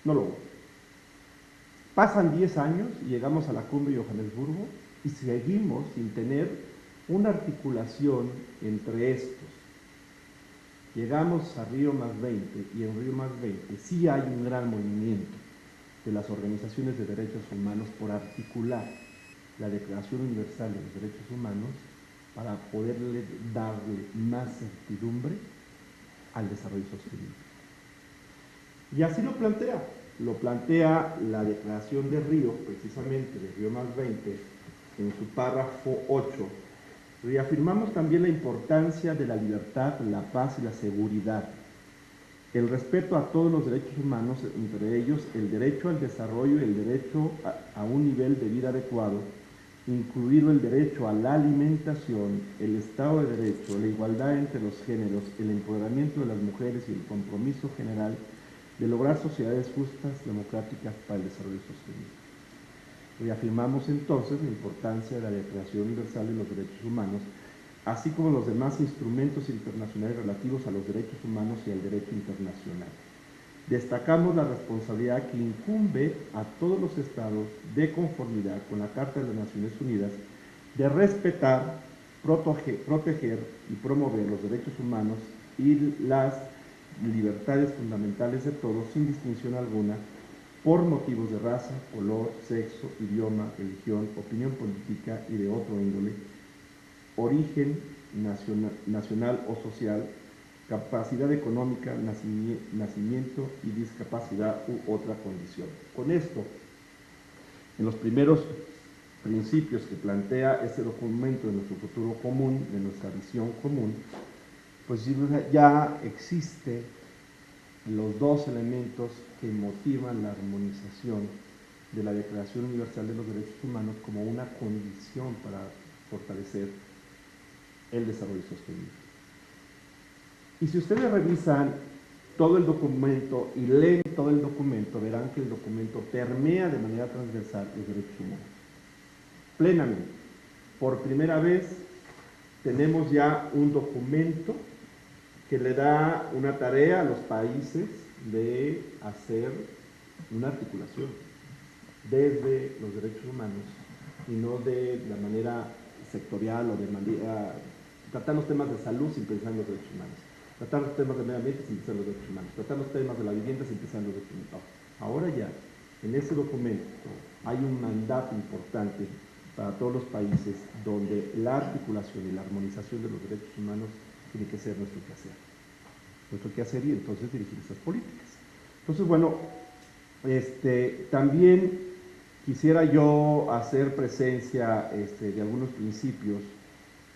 no lo hubo. Pasan 10 años y llegamos a la cumbre de Johannesburgo y seguimos sin tener una articulación entre estos. Llegamos a Río +20 y en Río +20 sí hay un gran movimiento de las organizaciones de derechos humanos por articular la Declaración Universal de los Derechos Humanos para poderle darle más certidumbre al desarrollo sostenible. Y así lo plantea la Declaración de Río, precisamente de Río +20, en su párrafo 8. Reafirmamos también la importancia de la libertad, la paz y la seguridad, el respeto a todos los derechos humanos, entre ellos el derecho al desarrollo y el derecho a un nivel de vida adecuado, incluido el derecho a la alimentación, el Estado de Derecho, la igualdad entre los géneros, el empoderamiento de las mujeres y el compromiso general de lograr sociedades justas, democráticas para el desarrollo sostenible. Reafirmamos entonces la importancia de la Declaración Universal de los Derechos Humanos, así como los demás instrumentos internacionales relativos a los derechos humanos y al derecho internacional. Destacamos la responsabilidad que incumbe a todos los estados, de conformidad con la Carta de las Naciones Unidas, de respetar, proteger y promover los derechos humanos y las libertades fundamentales de todos, sin distinción alguna, por motivos de raza, color, sexo, idioma, religión, opinión política y de otro índole, origen nacional o social, capacidad económica, nacimiento y discapacidad u otra condición. Con esto, en los primeros principios que plantea este documento de nuestro futuro común, de nuestra visión común, pues ya existe los dos elementos que motivan la armonización de la Declaración Universal de los Derechos Humanos como una condición para fortalecer el desarrollo sostenible. Y si ustedes revisan todo el documento y leen todo el documento, verán que el documento permea de manera transversal los derechos humanos, plenamente. Por primera vez tenemos ya un documento que le da una tarea a los países de hacer una articulación desde los derechos humanos y no de la manera sectorial o de manera tratar los temas de salud sin pensar en los derechos humanos, tratar los temas de medio ambiente sin pensar en los derechos humanos, tratar los temas de la vivienda sin pensar en los derechos humanos. Ahora ya, en este documento hay un mandato importante para todos los países donde la articulación y la armonización de los derechos humanos tiene que ser nuestro quehacer y entonces dirigir esas políticas. Entonces, bueno, también quisiera yo hacer presencia de algunos principios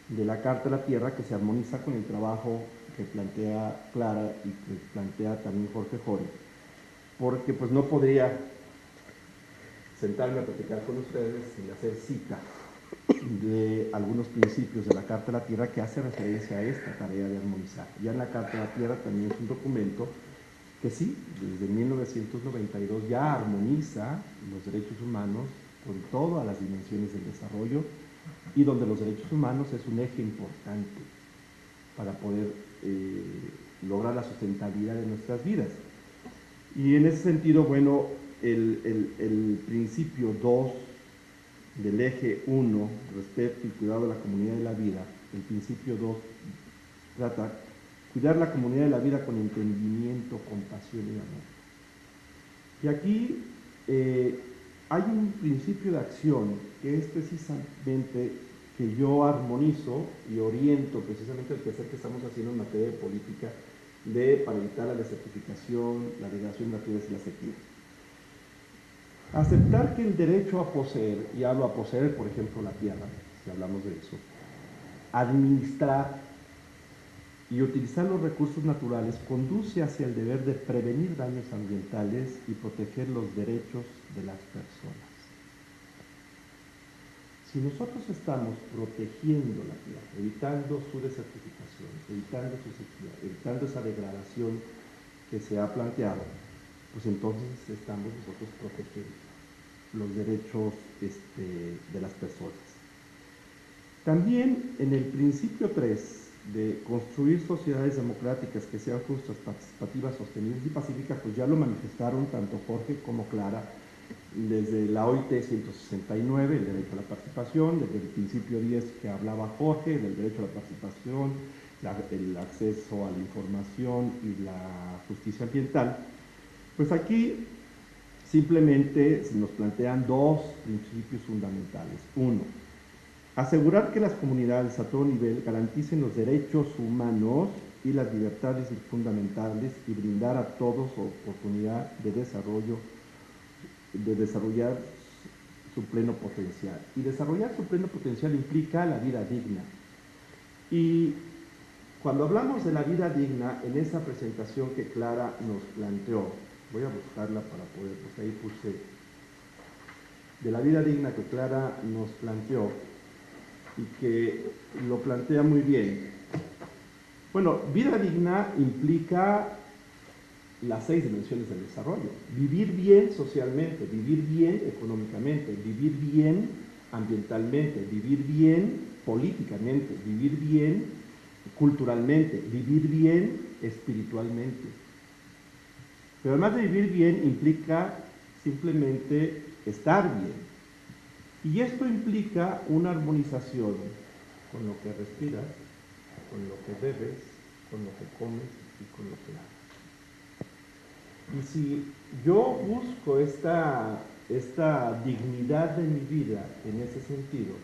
de la Carta de la Tierra que se armoniza con el trabajo que plantea Clara y que plantea también Jorge Jori, porque pues no podría sentarme a platicar con ustedes sin hacer cita de algunos principios de la Carta de la Tierra que hace referencia a esta tarea de armonizar. Ya en la Carta de la Tierra también es un documento que sí, desde 1992 ya armoniza los derechos humanos con todas las dimensiones del desarrollo y donde los derechos humanos es un eje importante para poder lograr la sustentabilidad de nuestras vidas. Y en ese sentido, bueno, el principio 2 del eje 1, respeto y cuidado de la comunidad de la vida, el principio 2 trata cuidar la comunidad de la vida con entendimiento, compasión y amor. Y aquí hay un principio de acción que es precisamente que yo armonizo y oriento precisamente el quehacer que estamos haciendo en materia de política para evitar la desertificación, la degradación de las tierras y la sequía. Aceptar que el derecho a poseer, y hablo a poseer, por ejemplo, la tierra, si hablamos de eso, administrar y utilizar los recursos naturales conduce hacia el deber de prevenir daños ambientales y proteger los derechos de las personas. Si nosotros estamos protegiendo la tierra, evitando su desertificación, evitando su sequía, evitando esa degradación que se ha planteado, pues entonces estamos nosotros protegiendo los derechos de las personas. También en el principio 3 de construir sociedades democráticas que sean justas, participativas, sostenibles y pacíficas, pues ya lo manifestaron tanto Jorge como Clara desde la OIT 169, el derecho a la participación, desde el principio 10 que hablaba Jorge, del derecho a la participación, el acceso a la información y la justicia ambiental. Pues aquí simplemente se nos plantean dos principios fundamentales. Uno, asegurar que las comunidades a todo nivel garanticen los derechos humanos y las libertades fundamentales y brindar a todos oportunidad de desarrollar su pleno potencial. Y desarrollar su pleno potencial implica la vida digna. Y cuando hablamos de la vida digna, en esa presentación que Clara nos planteó, voy a buscarla para poder, pues ahí puse, de la vida digna que Clara nos planteó y que lo plantea muy bien. Bueno, vida digna implica las 6 dimensiones del desarrollo. Vivir bien socialmente, vivir bien económicamente, vivir bien ambientalmente, vivir bien políticamente, vivir bien culturalmente, vivir bien espiritualmente. Pero además de vivir bien implica simplemente estar bien. Y esto implica una armonización con lo que respiras, con lo que bebes, con lo que comes y con lo que haces. Y si yo busco esta dignidad de mi vida en ese sentido,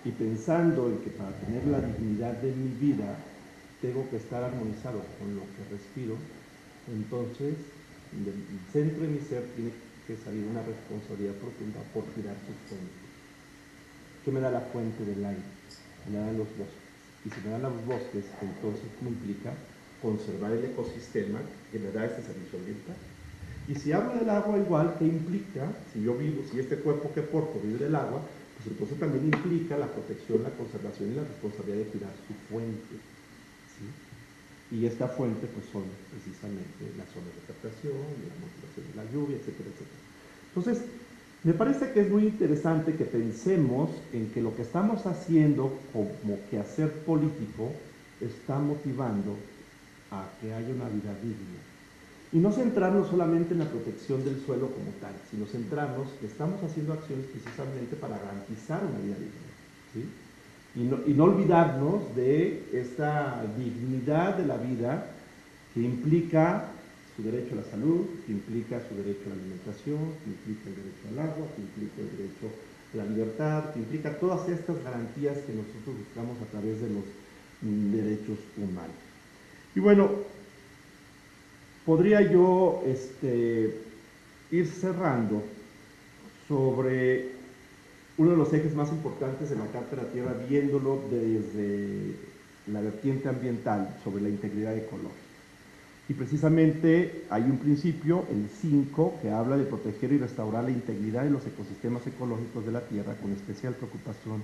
y pensando en que para tener la dignidad de mi vida tengo que estar armonizado con lo que respiro, entonces del centro de mi ser tiene que salir una responsabilidad profunda por cuidar sus fuentes. ¿Qué me da la fuente del aire? Me dan los bosques. Y si me dan los bosques, entonces me implica conservar el ecosistema que me da este servicio ambiental. Y si hablo del agua igual, ¿qué implica? Si yo vivo, si este cuerpo que porto vive del agua, pues entonces también implica la protección, la conservación y la responsabilidad de cuidar su fuente. ¿Sí? Y esta fuente pues son precisamente las zonas de captación, la modulación de la lluvia, etcétera, etcétera. Entonces, me parece que es muy interesante que pensemos en que lo que estamos haciendo como quehacer político está motivando a que haya una vida digna. Y no centrarnos solamente en la protección del suelo como tal, sino centrarnos que estamos haciendo acciones precisamente para garantizar una vida digna. ¿Sí? Y no olvidarnos de esta dignidad de la vida que implica su derecho a la salud, que implica su derecho a la alimentación, que implica el derecho al agua, que implica el derecho a la libertad, que implica todas estas garantías que nosotros buscamos a través de los derechos humanos. Y bueno, podría yo ir cerrando sobre uno de los ejes más importantes de la Carta de la Tierra, viéndolo desde la vertiente ambiental, sobre la integridad ecológica. Y precisamente hay un principio, el 5, que habla de proteger y restaurar la integridad de los ecosistemas ecológicos de la Tierra, con especial preocupación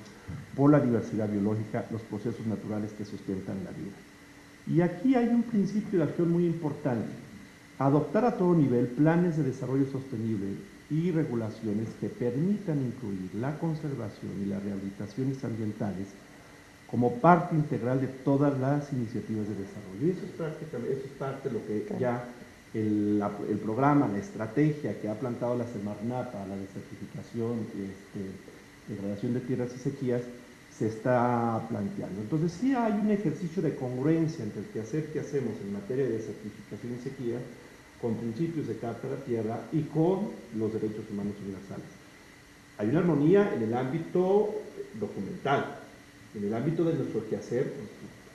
por la diversidad biológica, los procesos naturales que sustentan la vida. Y aquí hay un principio de acción muy importante: adoptar a todo nivel planes de desarrollo sostenible y regulaciones que permitan incluir la conservación y las rehabilitaciones ambientales como parte integral de todas las iniciativas de desarrollo. Y eso es parte de lo que ya el programa, la estrategia que ha plantado la Semarnat para la desertificación, degradación de tierras y sequías, se está planteando. Entonces sí hay un ejercicio de congruencia entre el quehacer que hacemos en materia de desertificación y sequía con principios de Carta de la Tierra y con los derechos humanos universales. Hay una armonía en el ámbito documental. En el ámbito de nuestro quehacer, pues,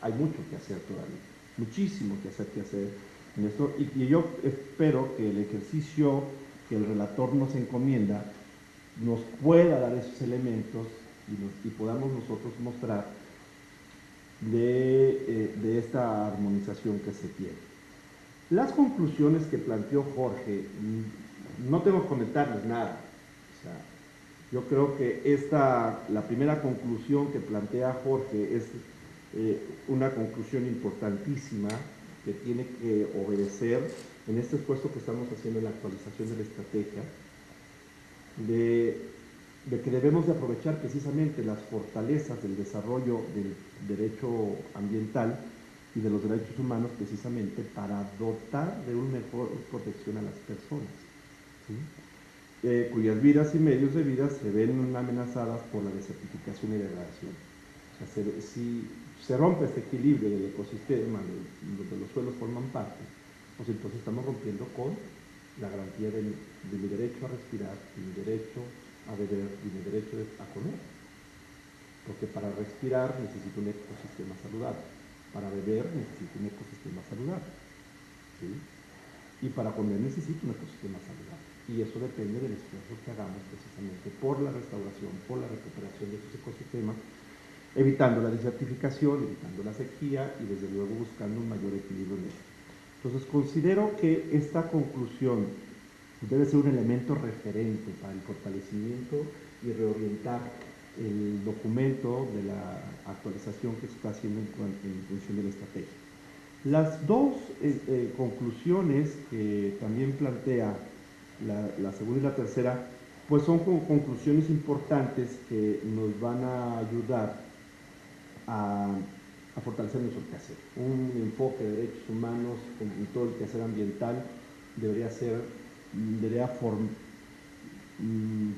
hay mucho que hacer todavía, muchísimo que hacer en esto, y yo espero que el ejercicio que el relator nos encomienda nos pueda dar esos elementos y podamos nosotros mostrar de esta armonización que se tiene. Las conclusiones que planteó Jorge, no tengo que comentarles nada. O sea, yo creo que la primera conclusión que plantea Jorge es una conclusión importantísima que tiene que obedecer en este esfuerzo que estamos haciendo en la actualización de la estrategia, de de que debemos de aprovechar precisamente las fortalezas del desarrollo del derecho ambiental y de los derechos humanos precisamente para dotar de una mejor protección a las personas, ¿sí? Cuyas vidas y medios de vida se ven amenazadas por la desertificación y degradación. O sea, si se rompe este equilibrio del ecosistema donde los suelos forman parte, pues entonces estamos rompiendo con la garantía de mi derecho a respirar, de mi derecho a beber y mi derecho a comer. Porque para respirar necesito un ecosistema saludable, para beber necesito un ecosistema saludable, ¿sí? Y para comer necesito un ecosistema saludable. Y eso depende del esfuerzo que hagamos precisamente por la restauración, por la recuperación de esos ecosistemas, evitando la desertificación, evitando la sequía y desde luego buscando un mayor equilibrio en esto. Entonces considero que esta conclusión debe ser un elemento referente para el fortalecimiento y reorientar el documento de la actualización que se está haciendo en función de la estrategia. Las dos conclusiones que también plantea la segunda y la tercera, pues son conclusiones importantes que nos van a ayudar a fortalecer nuestro quehacer. Un enfoque de derechos humanos en todo el quehacer ambiental debería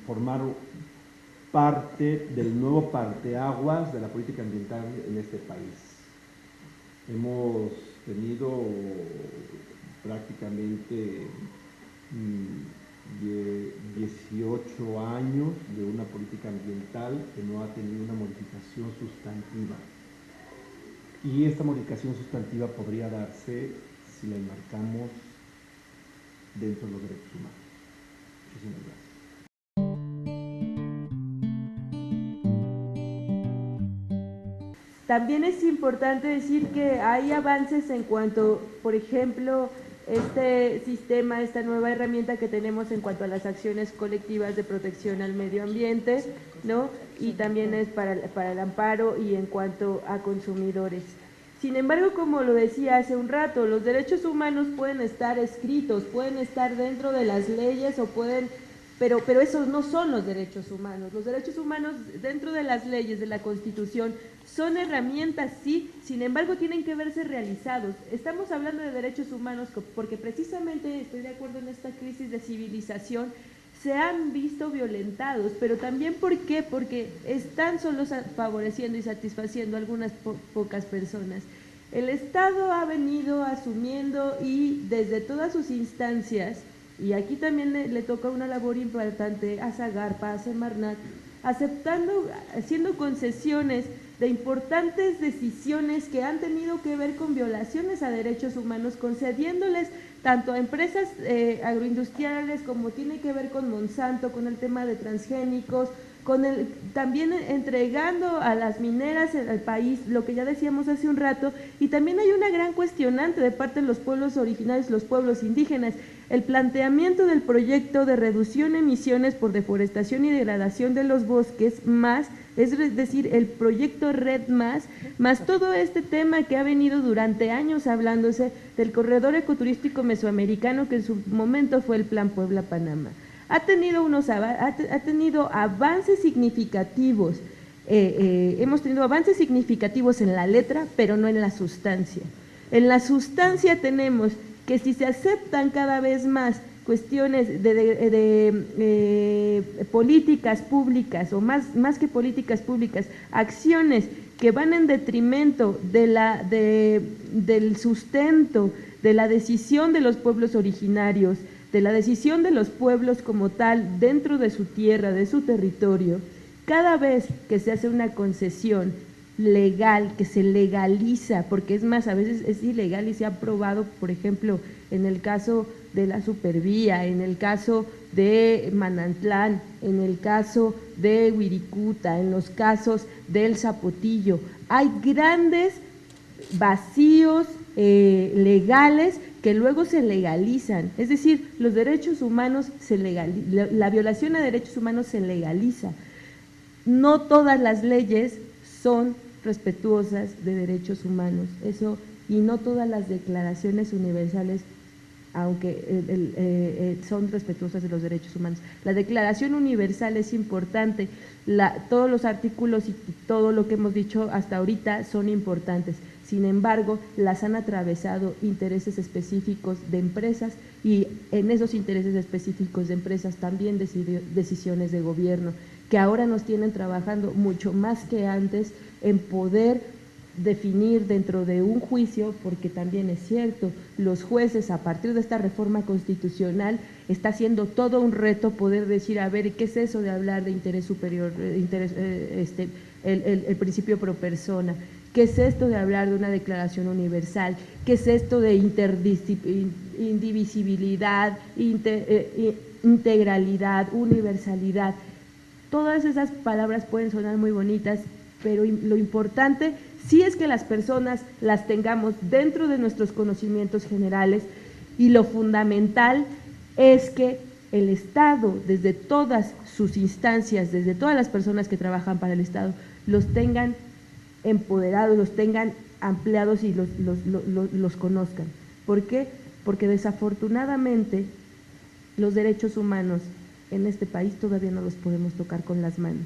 formar parte del nuevo parteaguas de la política ambiental en este país. Hemos tenido prácticamente 18 años de una política ambiental que no ha tenido una modificación sustantiva. Y esta modificación sustantiva podría darse si la enmarcamos dentro de los derechos humanos. Muchísimas gracias. También es importante decir que hay avances en cuanto, por ejemplo, este sistema, esta nueva herramienta que tenemos en cuanto a las acciones colectivas de protección al medio ambiente, ¿no? Y también es para el amparo y en cuanto a consumidores. Sin embargo, como lo decía hace un rato, los derechos humanos pueden estar escritos, pueden estar dentro de las leyes o pueden... Pero esos no son los derechos humanos. Los derechos humanos dentro de las leyes, de la Constitución, son herramientas, sí, sin embargo tienen que verse realizados. Estamos hablando de derechos humanos porque precisamente, estoy de acuerdo en esta crisis de civilización, se han visto violentados, pero también ¿por qué? Porque están solo favoreciendo y satisfaciendo a algunas pocas personas. El Estado ha venido asumiendo y desde todas sus instancias, y aquí también le toca una labor importante a Zagarpa, a Semarnat, aceptando, haciendo concesiones de importantes decisiones que han tenido que ver con violaciones a derechos humanos, concediéndoles tanto a empresas agroindustriales como tiene que ver con Monsanto, con el tema de transgénicos, también entregando a las mineras al país, lo que ya decíamos hace un rato, y también hay una gran cuestionante de parte de los pueblos originarios, los pueblos indígenas, el planteamiento del proyecto de reducción de emisiones por deforestación y degradación de los bosques, es decir, el proyecto RED más todo este tema que ha venido durante años hablándose del corredor ecoturístico mesoamericano, que en su momento fue el Plan Puebla-Panamá. Ha tenido avances significativos, hemos tenido avances significativos en la letra, pero no en la sustancia. En la sustancia tenemos que si se aceptan cada vez más cuestiones de políticas públicas, o más que políticas públicas, acciones que van en detrimento del sustento, de la decisión de los pueblos originarios, de la decisión de los pueblos como tal dentro de su tierra, de su territorio, cada vez que se hace una concesión legal, que se legaliza, porque es más, a veces es ilegal y se ha probado, por ejemplo, en el caso de la Supervía, en el caso de Manantlán, en el caso de Wirikuta, en los casos del Zapotillo, hay grandes vacíos legales que luego se legalizan, es decir, los derechos humanos la violación a derechos humanos se legaliza. No todas las leyes son respetuosas de derechos humanos, y no todas las declaraciones universales aunque son respetuosas de los derechos humanos. La Declaración Universal es importante, todos los artículos y todo lo que hemos dicho hasta ahorita son importantes, sin embargo, las han atravesado intereses específicos de empresas y en esos intereses específicos de empresas también decisiones de gobierno, que ahora nos tienen trabajando mucho más que antes en poder definir dentro de un juicio, porque también es cierto, los jueces a partir de esta reforma constitucional está siendo todo un reto poder decir, a ver, ¿qué es eso de hablar de interés superior, el principio pro persona? ¿Qué es esto de hablar de una declaración universal? ¿Qué es esto de indivisibilidad, integralidad, universalidad? Todas esas palabras pueden sonar muy bonitas, pero lo importante sí es que las personas las tengamos dentro de nuestros conocimientos generales y lo fundamental es que el Estado, desde todas sus instancias, desde todas las personas que trabajan para el Estado, los tengan empoderados, los tengan ampliados y los conozcan. ¿Por qué? Porque desafortunadamente los derechos humanos en este país todavía no los podemos tocar con las manos.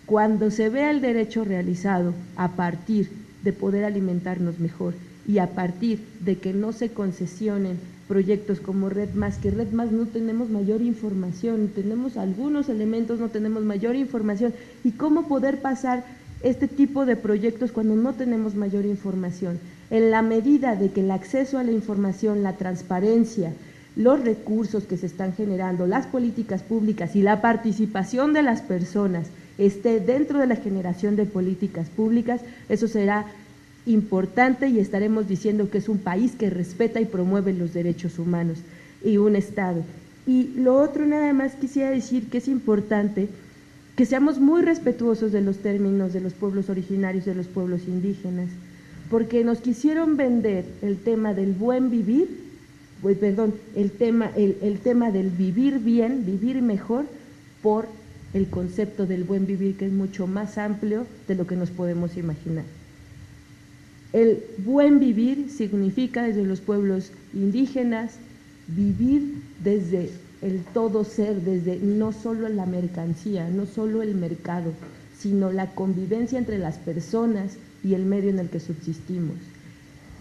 Cuando se vea el derecho realizado a partir de poder alimentarnos mejor y a partir de que no se concesionen proyectos como Red Más, que Red Más no tenemos mayor información, tenemos algunos elementos, no tenemos mayor información, y cómo poder pasar este tipo de proyectos cuando no tenemos mayor información. En la medida de que el acceso a la información, la transparencia, los recursos que se están generando, las políticas públicas y la participación de las personas esté dentro de la generación de políticas públicas, eso será importante y estaremos diciendo que es un país que respeta y promueve los derechos humanos y un Estado. Y lo otro, nada más quisiera decir que es importante que seamos muy respetuosos de los términos de los pueblos originarios, de los pueblos indígenas, porque nos quisieron vender el tema del buen vivir, el tema del vivir bien, vivir mejor, por el concepto del buen vivir, que es mucho más amplio de lo que nos podemos imaginar. El buen vivir significa desde los pueblos indígenas vivir desde el todo ser, desde no solo la mercancía, no solo el mercado, sino la convivencia entre las personas y el medio en el que subsistimos.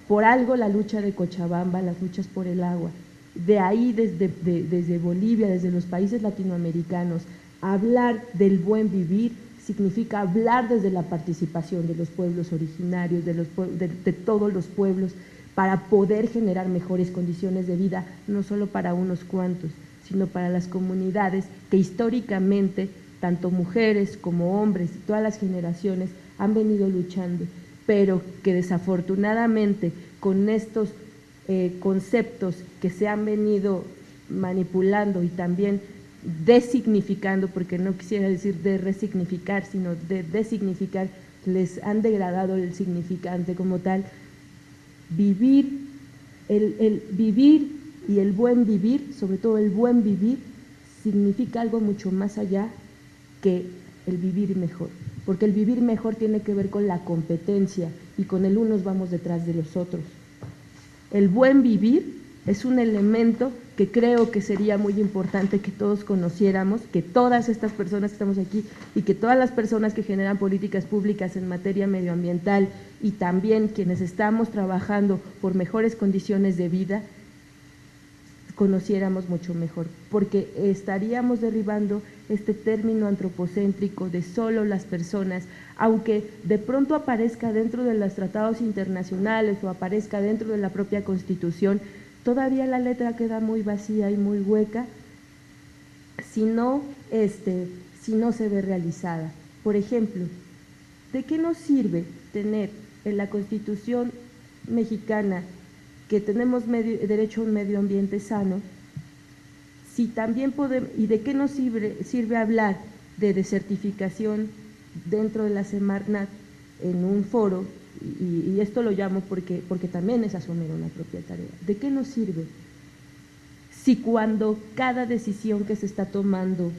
Por algo la lucha de Cochabamba, las luchas por el agua, de ahí desde Bolivia, desde los países latinoamericanos, hablar del buen vivir significa hablar desde la participación de los pueblos originarios, de todos los pueblos, para poder generar mejores condiciones de vida, no solo para unos cuantos, sino para las comunidades que históricamente, tanto mujeres como hombres y todas las generaciones han venido luchando, pero que desafortunadamente con estos conceptos que se han venido manipulando y también designificando, porque no quisiera decir de resignificar, sino de designificar, les han degradado el significante como tal. Vivir, el vivir y el buen vivir, sobre todo el buen vivir, significa algo mucho más allá que el vivir mejor, porque el vivir mejor tiene que ver con la competencia y con el unos vamos detrás de los otros. El buen vivir es un elemento que creo que sería muy importante que todos conociéramos, que todas estas personas que estamos aquí y que todas las personas que generan políticas públicas en materia medioambiental y también quienes estamos trabajando por mejores condiciones de vida, conociéramos mucho mejor, porque estaríamos derribando este término antropocéntrico de solo las personas, aunque de pronto aparezca dentro de los tratados internacionales o aparezca dentro de la propia Constitución, todavía la letra queda muy vacía y muy hueca si no se ve realizada. Por ejemplo, ¿de qué nos sirve tener en la Constitución mexicana que tenemos derecho a un medio ambiente sano, si también podemos, y de qué nos sirve hablar de desertificación dentro de la Semarnat en un foro, y esto lo llamo porque también es asumir una propia tarea? ¿De qué nos sirve si cuando cada decisión que se está tomando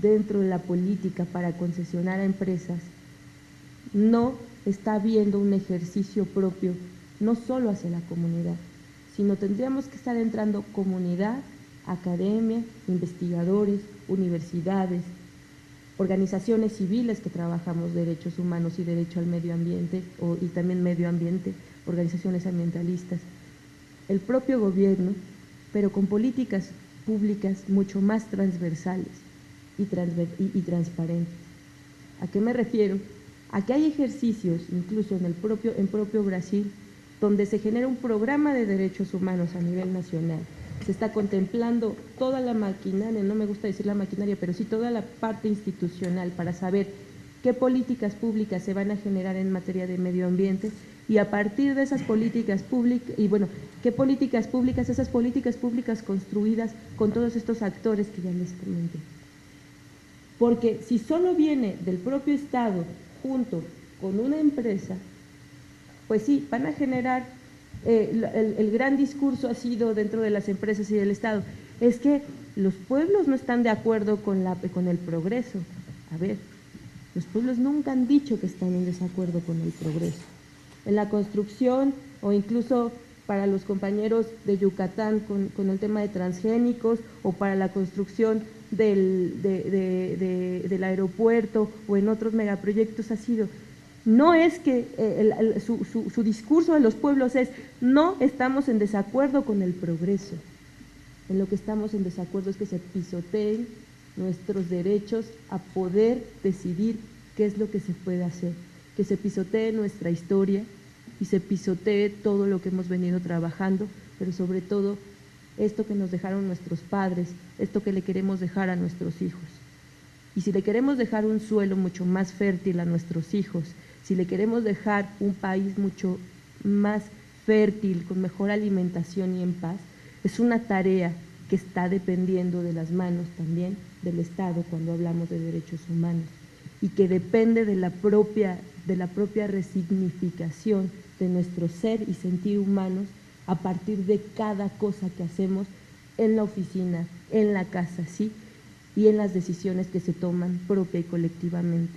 dentro de la política para concesionar a empresas no está habiendo un ejercicio propio, no solo hacia la comunidad, sino tendríamos que estar entrando comunidad, academia, investigadores, universidades, organizaciones civiles que trabajamos derechos humanos y derecho al medio ambiente y también medio ambiente, organizaciones ambientalistas, el propio gobierno, pero con políticas públicas mucho más transversales y transparentes. ¿A qué me refiero? A que hay ejercicios, incluso en propio Brasil, donde se genera un programa de derechos humanos a nivel nacional. Se está contemplando toda la maquinaria, no me gusta decir la maquinaria, pero sí toda la parte institucional para saber qué políticas públicas se van a generar en materia de medio ambiente y a partir de esas políticas públicas, y bueno, qué políticas públicas, esas políticas públicas construidas con todos estos actores que ya les comenté. Porque si solo viene del propio Estado junto con una empresa, pues sí, van a generar, el gran discurso ha sido dentro de las empresas y del Estado, es que los pueblos no están de acuerdo con el progreso. A ver, los pueblos nunca han dicho que están en desacuerdo con el progreso. En la construcción o incluso para los compañeros de Yucatán con el tema de transgénicos o para la construcción del aeropuerto o en otros megaproyectos ha sido, no es que su discurso de los pueblos es, no estamos en desacuerdo con el progreso, en lo que estamos en desacuerdo es que se pisoteen nuestros derechos a poder decidir qué es lo que se puede hacer, que se pisotee nuestra historia y se pisotee todo lo que hemos venido trabajando, pero sobre todo esto que nos dejaron nuestros padres, esto que le queremos dejar a nuestros hijos. Y si le queremos dejar un suelo mucho más fértil a nuestros hijos, si le queremos dejar un país mucho más fértil, con mejor alimentación y en paz, es una tarea que está dependiendo de las manos también del Estado cuando hablamos de derechos humanos y que depende de la propia resignificación de nuestro ser y sentir humanos a partir de cada cosa que hacemos en la oficina, en la casa, ¿sí? Y en las decisiones que se toman propia y colectivamente.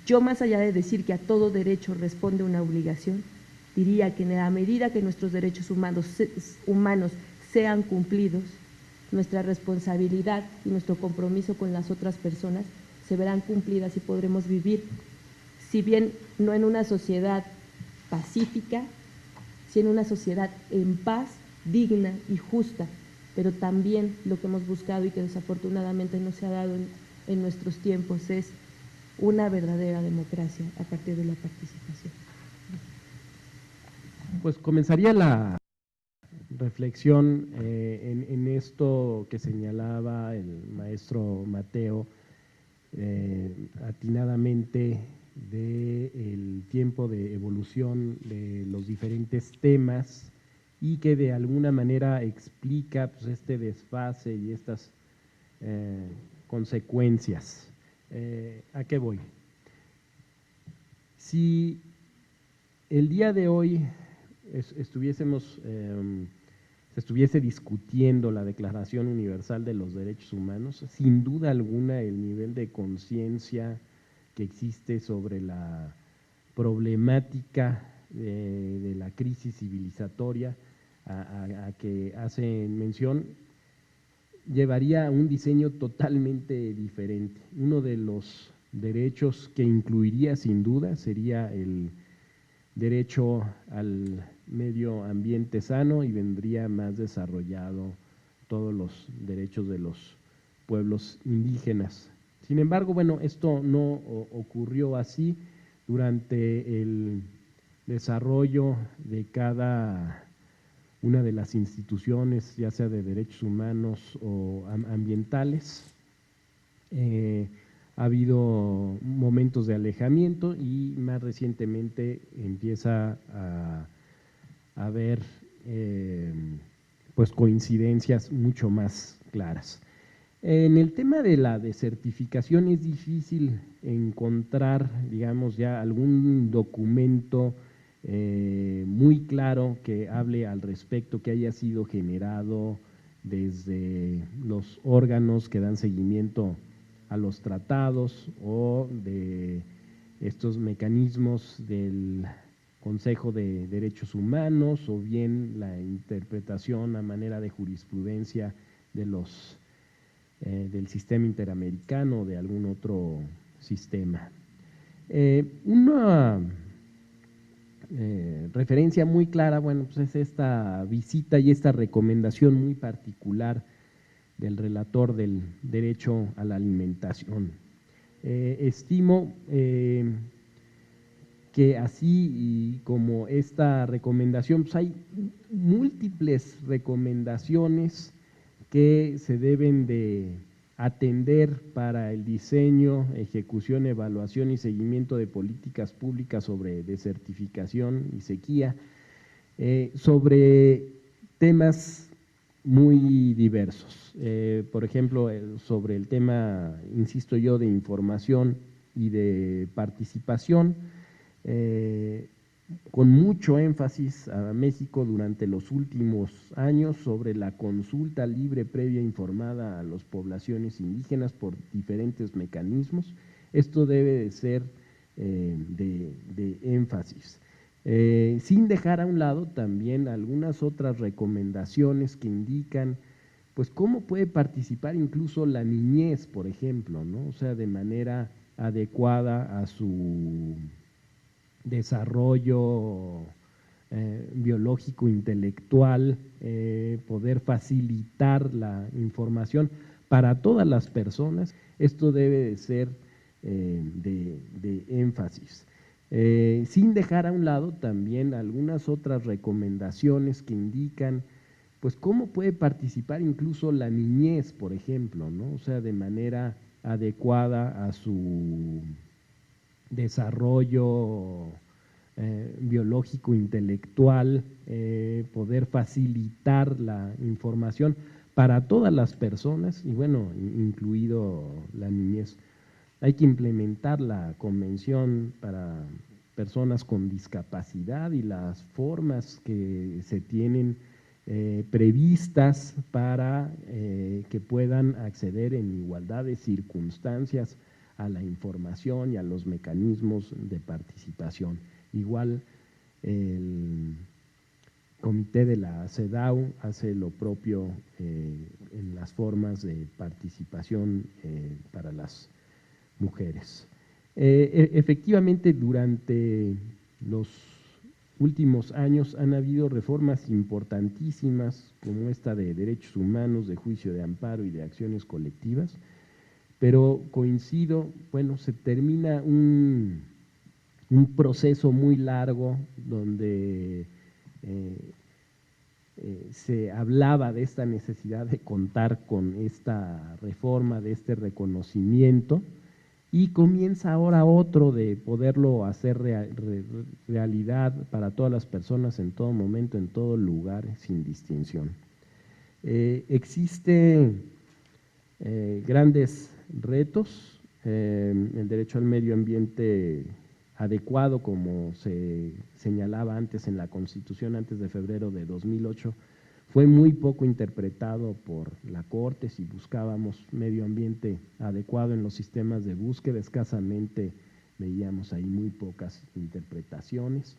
Yo, más allá de decir que a todo derecho responde una obligación, diría que en la medida que nuestros derechos humanos sean cumplidos, nuestra responsabilidad y nuestro compromiso con las otras personas se verán cumplidas y podremos vivir, si bien no en una sociedad pacífica, si en una sociedad en paz, digna y justa, pero también lo que hemos buscado y que desafortunadamente no se ha dado en nuestros tiempos es una verdadera democracia a partir de la participación. Pues comenzaría la reflexión en esto que señalaba el maestro Mateo, atinadamente del tiempo de evolución de los diferentes temas y que de alguna manera explica pues, este desfase y estas consecuencias. ¿A qué voy? Si el día de hoy se estuviese discutiendo la Declaración Universal de los Derechos Humanos, sin duda alguna el nivel de conciencia que existe sobre la problemática de la crisis civilizatoria a que hacen mención, llevaría a un diseño totalmente diferente. Uno de los derechos que incluiría sin duda sería el derecho al medio ambiente sano y vendría más desarrollado todos los derechos de los pueblos indígenas. Sin embargo, bueno, esto no ocurrió así durante el desarrollo de cada una de las instituciones, ya sea de derechos humanos o ambientales. Ha habido momentos de alejamiento y más recientemente empieza a haber pues coincidencias mucho más claras. En el tema de la desertificación es difícil encontrar, digamos, ya algún documento muy claro que hable al respecto, que haya sido generado desde los órganos que dan seguimiento a los tratados o de estos mecanismos del Consejo de Derechos Humanos, o bien la interpretación a manera de jurisprudencia de del sistema interamericano o de algún otro sistema. Una referencia muy clara, bueno, pues es esta visita y esta recomendación muy particular del relator del derecho a la alimentación. Estimo que así y como esta recomendación, pues hay múltiples recomendaciones que se deben de atender para el diseño, ejecución, evaluación y seguimiento de políticas públicas sobre desertificación y sequía, sobre temas muy diversos. Por ejemplo, sobre el tema, insisto yo, de información y de participación, con mucho énfasis a México durante los últimos años sobre la consulta libre, previa, informada a las poblaciones indígenas por diferentes mecanismos. Esto debe de ser de énfasis. Sin dejar a un lado también algunas otras recomendaciones que indican pues cómo puede participar incluso la niñez, por ejemplo, ¿no? O sea, de manera adecuada a su desarrollo biológico, intelectual, poder facilitar la información para todas las personas. Esto debe de ser de énfasis. Sin dejar a un lado también algunas otras recomendaciones que indican pues cómo puede participar incluso la niñez, por ejemplo, ¿no? O sea, de manera adecuada a su desarrollo biológico, intelectual, poder facilitar la información para todas las personas y bueno, incluido la niñez. Hay que implementar la Convención para Personas con Discapacidad y las formas que se tienen previstas para que puedan acceder en igualdad de circunstancias a la información y a los mecanismos de participación. Igual el comité de la CEDAW hace lo propio en las formas de participación para las mujeres. Efectivamente, durante los últimos años han habido reformas importantísimas como esta de derechos humanos, de juicio de amparo y de acciones colectivas, pero coincido, bueno, se termina un proceso muy largo donde se hablaba de esta necesidad de contar con esta reforma, de este reconocimiento, y comienza ahora otro de poderlo hacer realidad para todas las personas en todo momento, en todo lugar, sin distinción. Existen grandes retos, el derecho al medio ambiente adecuado, como se señalaba antes en la Constitución, antes de febrero de 2008, fue muy poco interpretado por la Corte. Si buscábamos medio ambiente adecuado en los sistemas de búsqueda, escasamente veíamos ahí muy pocas interpretaciones.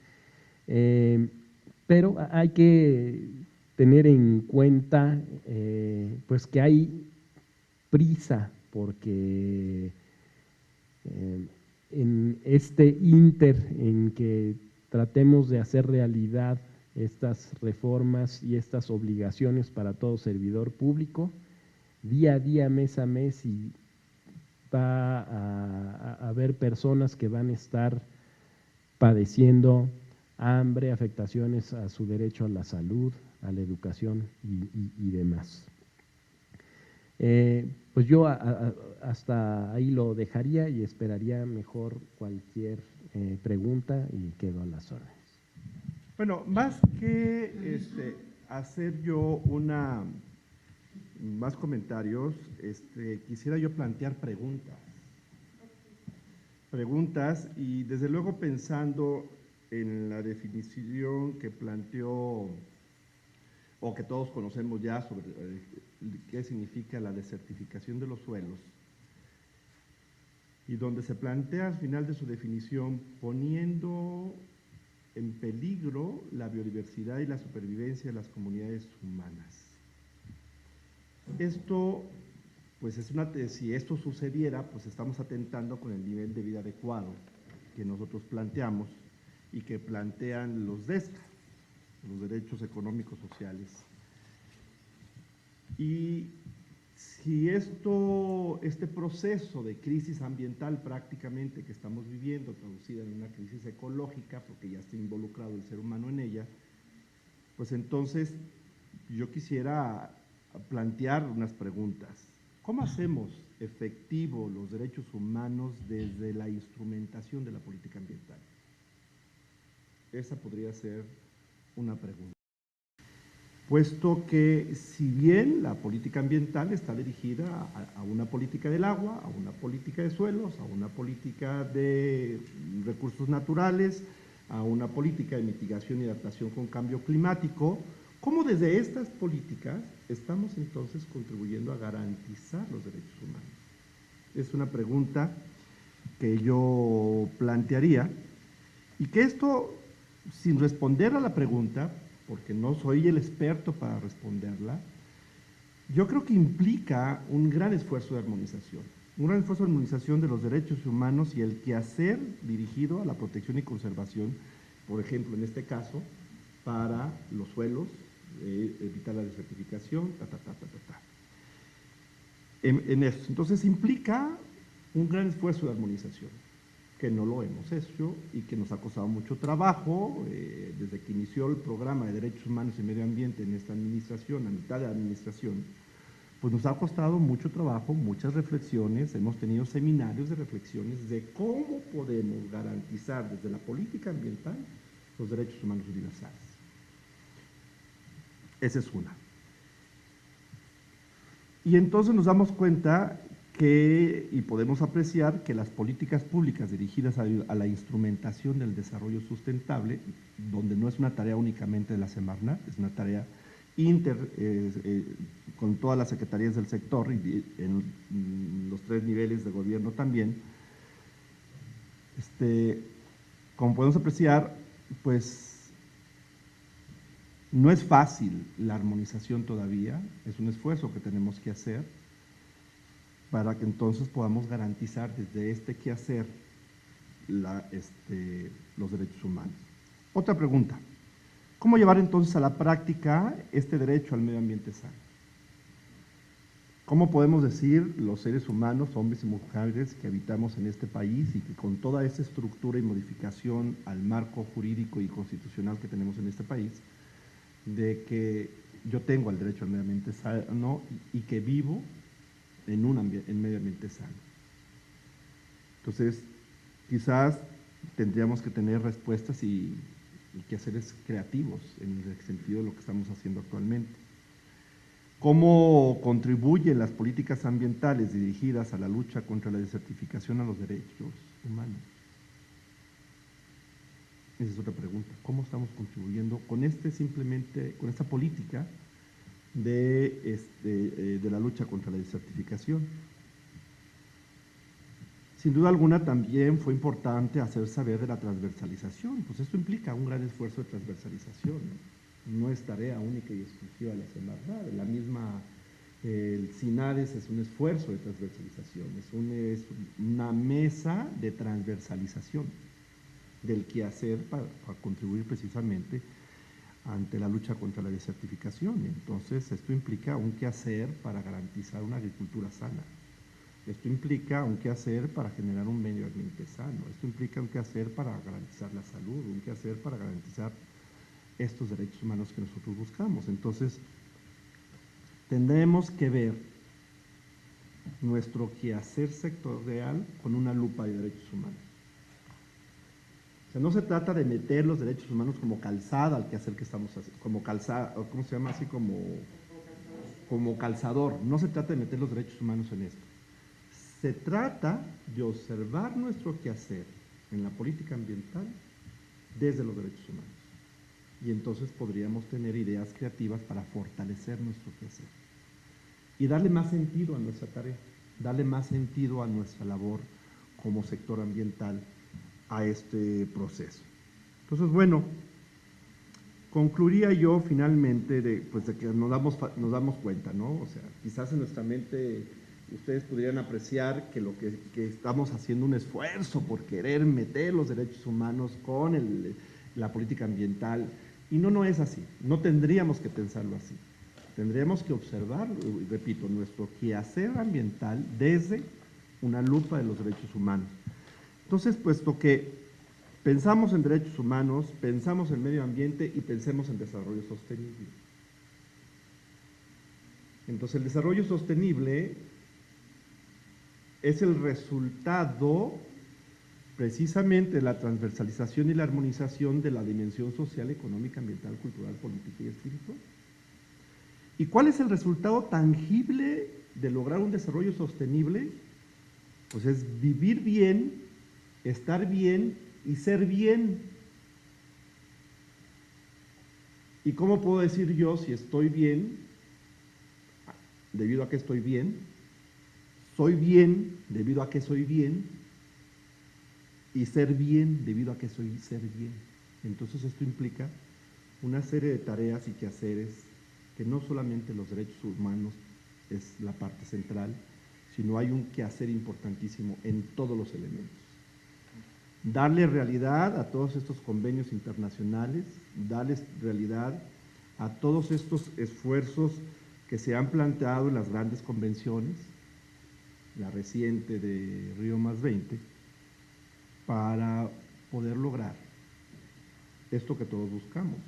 Pero hay que tener en cuenta pues que hay prisa porque en este ínter en que tratemos de hacer realidad estas reformas y estas obligaciones para todo servidor público, día a día, mes a mes, y va a haber personas que van a estar padeciendo hambre, afectaciones a su derecho a la salud, a la educación y demás. Pues yo hasta ahí lo dejaría y esperaría mejor cualquier pregunta y quedo a las órdenes. Bueno, más que hacer yo más comentarios, quisiera yo plantear preguntas y desde luego pensando en la definición que planteó o que todos conocemos ya sobre qué significa la desertificación de los suelos, y donde se plantea al final de su definición poniendo en peligro la biodiversidad y la supervivencia de las comunidades humanas. Esto, pues si esto sucediera, pues estamos atentando con el nivel de vida adecuado que nosotros planteamos y que plantean los DESCA, los derechos económicos sociales. Y si este proceso de crisis ambiental prácticamente que estamos viviendo, traducida en una crisis ecológica, porque ya está involucrado el ser humano en ella, pues entonces yo quisiera plantear unas preguntas. ¿Cómo hacemos efectivos los derechos humanos desde la instrumentación de la política ambiental? Esa podría ser una pregunta. Puesto que si bien la política ambiental está dirigida a una política del agua, a una política de suelos, a una política de recursos naturales, a una política de mitigación y adaptación con cambio climático, ¿cómo desde estas políticas estamos entonces contribuyendo a garantizar los derechos humanos? Es una pregunta que yo plantearía y que esto, sin responder a la pregunta, porque no soy el experto para responderla, yo creo que implica un gran esfuerzo de armonización, de los derechos humanos y el quehacer dirigido a la protección y conservación, por ejemplo, en este caso, para los suelos, evitar la desertificación, En eso. Entonces implica un gran esfuerzo de armonización, que no lo hemos hecho y que nos ha costado mucho trabajo. Desde que inició el programa de Derechos Humanos y Medio Ambiente en esta administración, a mitad de la administración, pues nos ha costado mucho trabajo, muchas reflexiones, hemos tenido seminarios de reflexiones de cómo podemos garantizar desde la política ambiental los derechos humanos universales. Esa es una. Y entonces nos damos cuenta y podemos apreciar que las políticas públicas dirigidas a la instrumentación del desarrollo sustentable, donde no es una tarea únicamente de la Semarnat, es una tarea con todas las secretarías del sector y en los 3 niveles de gobierno también, como podemos apreciar, pues no es fácil la armonización todavía, es un esfuerzo que tenemos que hacer para que entonces podamos garantizar desde este quehacer los derechos humanos. Otra pregunta, ¿cómo llevar entonces a la práctica este derecho al medio ambiente sano? ¿Cómo podemos decir los seres humanos, hombres y mujeres que habitamos en este país y que con toda esa estructura y modificación al marco jurídico y constitucional que tenemos en este país, de que yo tengo el derecho al medio ambiente sano y que vivo en medio ambiente sano? Entonces, quizás tendríamos que tener respuestas y quehaceres creativos en el sentido de lo que estamos haciendo actualmente. ¿Cómo contribuyen las políticas ambientales dirigidas a la lucha contra la desertificación a los derechos humanos? Esa es otra pregunta. ¿Cómo estamos contribuyendo con esta política de la lucha contra la desertificación? Sin duda alguna también fue importante hacer saber de la transversalización, pues esto implica un gran esfuerzo de transversalización, no es tarea única y exclusiva de la Semarnat, el SINADES es un esfuerzo de transversalización, es una mesa de transversalización del quehacer para contribuir precisamente ante la lucha contra la desertificación. Entonces, esto implica un quehacer para garantizar una agricultura sana. Esto implica un quehacer para generar un medio ambiente sano. Esto implica un quehacer para garantizar la salud, un quehacer para garantizar estos derechos humanos que nosotros buscamos. Entonces, tendremos que ver nuestro quehacer sectorial con una lupa de derechos humanos. O sea, no se trata de meter los derechos humanos como calzada al quehacer que estamos haciendo, como calzada, ¿cómo se llama? Así como calzador. No se trata de meter los derechos humanos en esto. Se trata de observar nuestro quehacer en la política ambiental desde los derechos humanos. Y entonces podríamos tener ideas creativas para fortalecer nuestro quehacer y darle más sentido a nuestra tarea, darle más sentido a nuestra labor como sector ambiental a este proceso. Entonces, bueno, concluiría yo finalmente de que nos damos cuenta, ¿no? O sea, quizás en nuestra mente ustedes podrían apreciar que que estamos haciendo un esfuerzo por querer meter los derechos humanos con la política ambiental, y no es así, no tendríamos que pensarlo así. Tendríamos que observar, repito, nuestro quehacer ambiental desde una lupa de los derechos humanos. Entonces, puesto que pensamos en derechos humanos, pensamos en medio ambiente y pensemos en desarrollo sostenible. Entonces, el desarrollo sostenible es el resultado precisamente de la transversalización y la armonización de la dimensión social, económica, ambiental, cultural, política y espiritual. ¿Y cuál es el resultado tangible de lograr un desarrollo sostenible? Pues es vivir bien, estar bien y ser bien. ¿Y cómo puedo decir yo si estoy bien? Debido a que estoy bien. Soy bien debido a que soy bien. Y ser bien debido a que soy ser bien. Entonces esto implica una serie de tareas y quehaceres que no solamente los derechos humanos es la parte central, sino hay un quehacer importantísimo en todos los elementos. Darle realidad a todos estos convenios internacionales, darles realidad a todos estos esfuerzos que se han planteado en las grandes convenciones, la reciente de Río +20, para poder lograr esto que todos buscamos,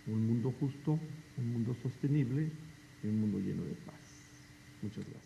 un mundo justo, un mundo sostenible y un mundo lleno de paz. Muchas gracias.